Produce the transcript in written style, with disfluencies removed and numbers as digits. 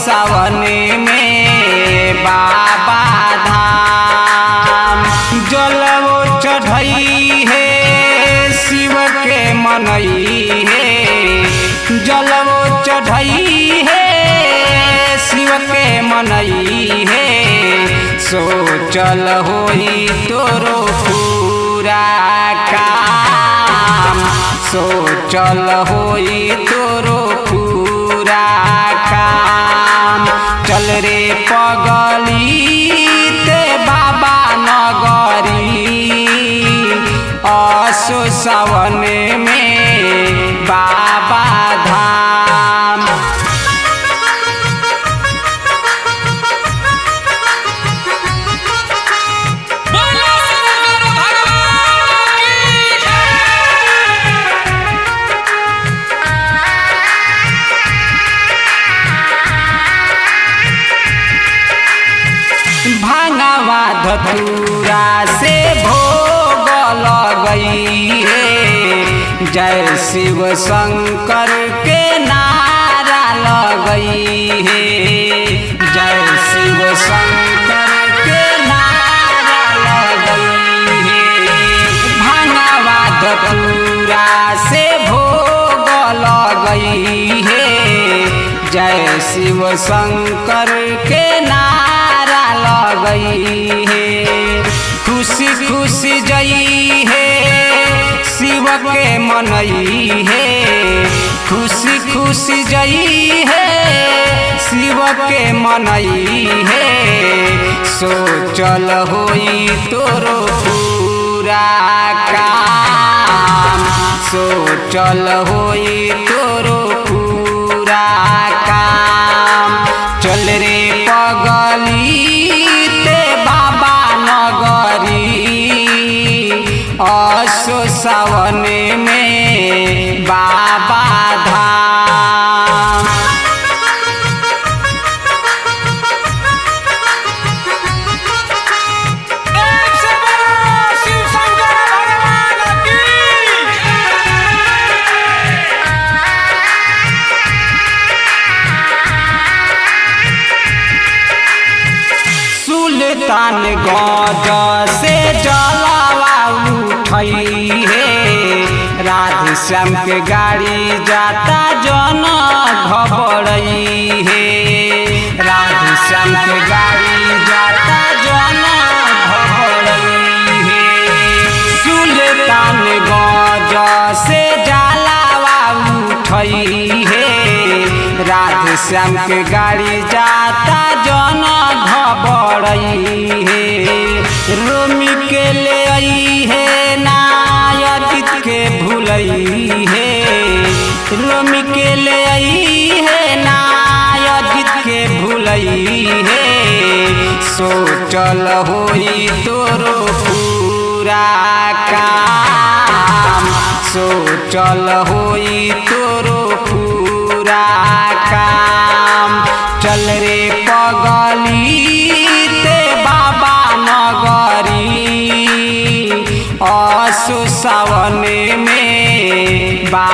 सावन में बाबा धाम जलवो चढ़ई है शिव के मनई है जलवो चढ़ई है शिव के मनई है सोचल होई तोरो पूरा काम सोचल होई तोरो पूरा काम चल रे पगली ते बाबा नगरी असो सावन में बाबा धाम भांगवा धतूरा से भोग लगई है जय शिव शंकर के नारा लगई है जय शिव शंकर के नारा लगई है भांगवा धतूरा से भोग लगई है जय शिव शंकर के नारा लगई है खुशी खुशी जई है शिव के मनई है खुशी खुशी जई है शिव के मनई है सोचल होई तोरो पूरा काम सोचल होई तोरो पूरा काम चल रे पगली ते बाबा नगरी असो सावन में बाबा धाम सुल्तानगंज से जलावा उठई है राधे श्याम के गाड़ी जाता जन घबरई है राधे श्याम के गाड़ी जाता जन घबरई है सुल्तानगंज से जलावा उठई है राधे श्याम के गाड़ी जाता जन घबरई है रोमी के ले आई है नायक के भूलई है रोमी के ले आई है नायक के भूलई है सोचल होई तोरो पूरा काम सोचल होई तोरो पूरा काम चल रे पगली ते बाबा नगरी असो सावन में बा